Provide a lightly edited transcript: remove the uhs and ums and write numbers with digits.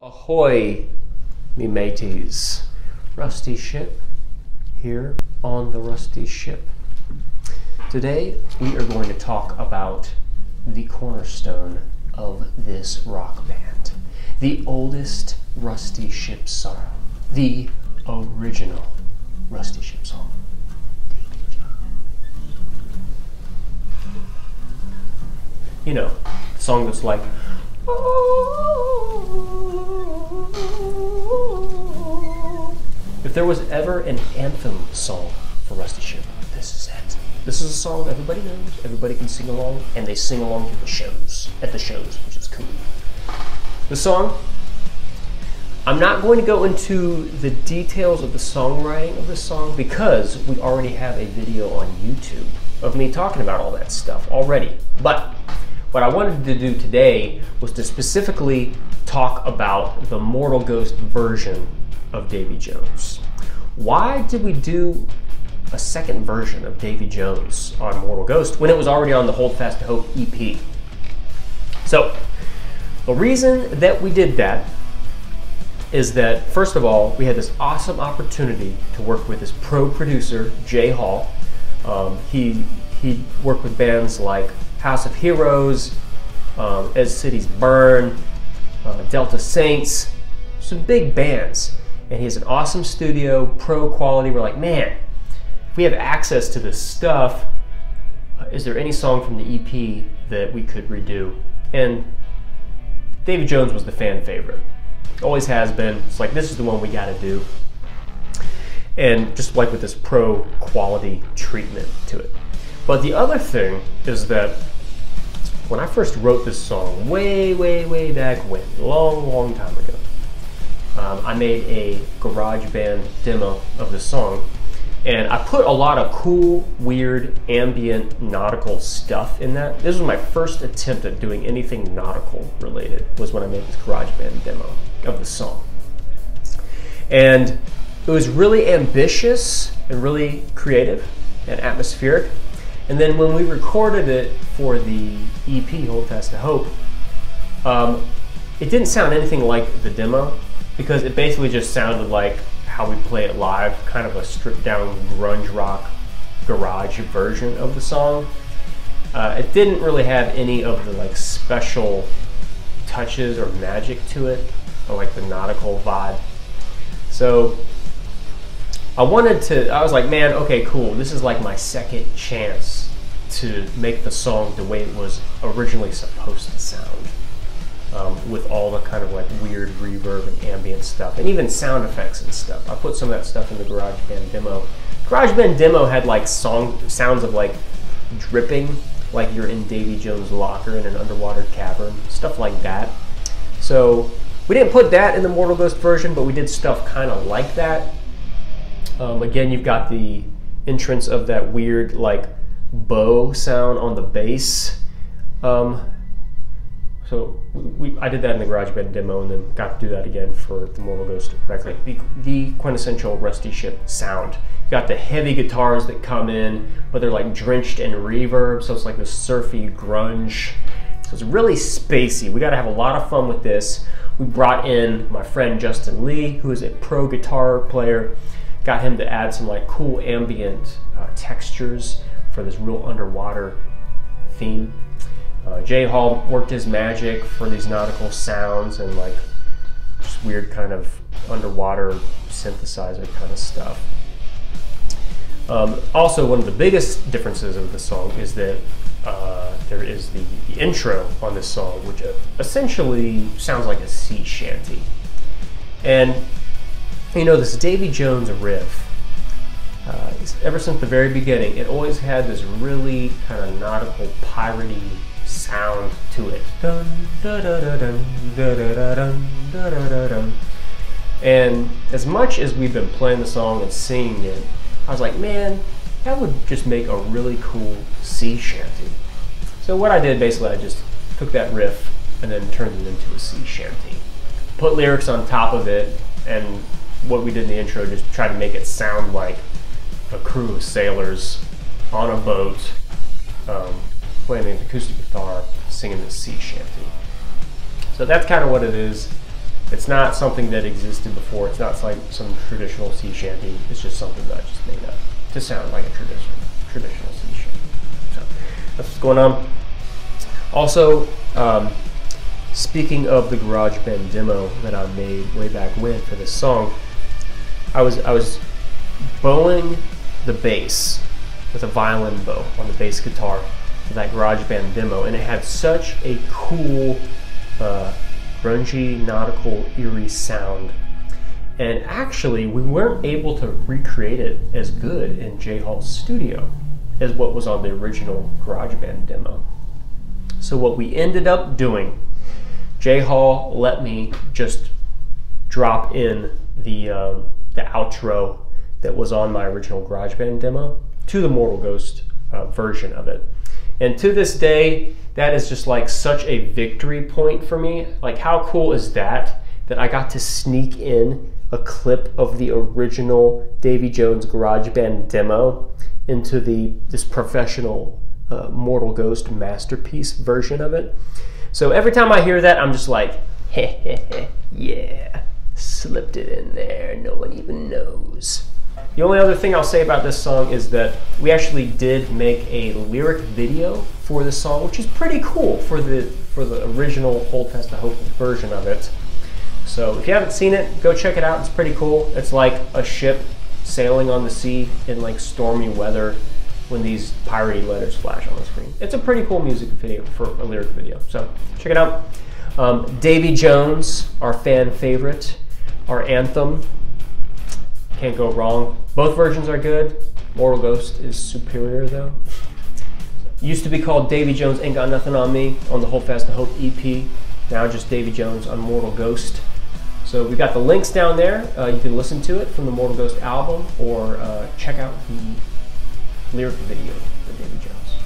Ahoy, me mateys. Russ T Shipp here on the Russ T Shipp. Today we are going to talk about the cornerstone of this rock band, the oldest Russ T Shipp song, the original Russ T Shipp song. You know, the song that's like, if there was ever an anthem song for Russ T Shipp, this is it. This is a song everybody knows, everybody can sing along, and they sing along at the shows, which is cool. The song, I'm not going to go into the details of the songwriting of this song because we already have a video on YouTube of me talking about all that stuff already. But what I wanted to do today was to specifically talk about the Mortal Ghost version of Davy Jones. Why did we do a second version of Davy Jones on Mortal Ghost when it was already on the Hold Fast to Hope EP? So, the reason that we did that is that, first of all, we had this awesome opportunity to work with this pro producer, Jay Hall. He worked with bands like House of Heroes, As Cities Burn, Delta Saints, some big bands. And he has an awesome studio, pro quality. We're like, man, if we have access to this stuff, is there any song from the EP that we could redo? And Davy Jones was the fan favorite. Always has been. It's like, this is the one we gotta do. And just like with this pro quality treatment to it. But the other thing is that when I first wrote this song, way back when, long time ago, I made a GarageBand demo of the song, and I put a lot of cool, weird, ambient, nautical stuff in that. This was my first attempt at doing anything nautical related, was when I made this GarageBand demo of the song. And it was really ambitious and really creative and atmospheric. And then when we recorded it for the EP, Hold Fast to Hope, it didn't sound anything like the demo because it basically just sounded like how we play it live, kind of a stripped down grunge rock garage version of the song. It didn't really have any of the like special touches or magic to it, or like the nautical vibe. So I was like, man, okay, cool. This is like my second chance to make the song the way it was originally supposed to sound, with all the kind of like weird reverb and ambient stuff, and even sound effects and stuff. I put some of that stuff in the GarageBand demo. GarageBand demo had like sounds of like dripping, like you're in Davy Jones' locker in an underwater cavern, stuff like that. So we didn't put that in the Mortal Ghost version, but we did stuff kind of like that. Again, you've got the entrance of that weird like bow sound on the bass. So I did that in the GarageBand demo and then got to do that again for the Mortal Ghost record. The quintessential Russ T Shipp sound. You got the heavy guitars that come in, but they're like drenched in reverb, so it's like this surfy grunge. So it's really spacey. We got to have a lot of fun with this. We brought in my friend Justin Lee, who is a pro guitar player. Got him to add some like cool ambient textures for this real underwater theme. Jay Hall worked his magic for these nautical sounds and like just weird kind of underwater synthesizer kind of stuff. Also, one of the biggest differences of the song is that there is the intro on this song, which essentially sounds like a sea shanty. And you know, this Davy Jones riff, ever since the very beginning, it always had this really kind of nautical, piratey sound to it. Dun, da, da, da, dun, da, da, da, dun, da, da, da, dun. And as much as we've been playing the song and singing it, I was like, man, that would just make a really cool sea shanty. So what I did, basically, I just took that riff and then turned it into a sea shanty. Put lyrics on top of it, and what we did in the intro, just try to make it sound like a crew of sailors on a boat, playing an acoustic guitar, singing this sea shanty. So that's kind of what it is. It's not something that existed before. It's not like some traditional sea shanty. It's just something that I just made up to sound like a traditional sea shanty. So that's what's going on. Also, speaking of the GarageBand demo that I made way back when for this song, I was bowing the bass with a violin bow on the bass guitar for that GarageBand demo, and it had such a cool grungy, nautical, eerie sound. And actually, we weren't able to recreate it as good in J Hall's studio as what was on the original GarageBand demo. So what we ended up doing, J Hall let me just drop in the outro that was on my original GarageBand demo to the Mortal Ghost version of it. And to this day, that is just like such a victory point for me. Like, how cool is that, that I got to sneak in a clip of the original Davy Jones GarageBand demo into this professional Mortal Ghost masterpiece version of it. So every time I hear that, I'm just like, heh heh heh, yeah, slipped it in there, no one even knows. The only other thing I'll say about this song is that we actually did make a lyric video for this song, which is pretty cool for the original Hold Fast to Hope version of it. So if you haven't seen it, go check it out. It's pretty cool. It's like a ship sailing on the sea in like stormy weather when these piratey letters flash on the screen. It's a pretty cool music video for a lyric video. So check it out. Davy Jones, our fan favorite, our anthem. Can't go wrong. Both versions are good. Mortal Ghost is superior though. Used to be called Davy Jones Ain't Got Nothing on Me on the Hold Fast to Hope EP. Now just Davy Jones on Mortal Ghost. So we got the links down there. You can listen to it from the Mortal Ghost album or check out the lyric video for Davy Jones.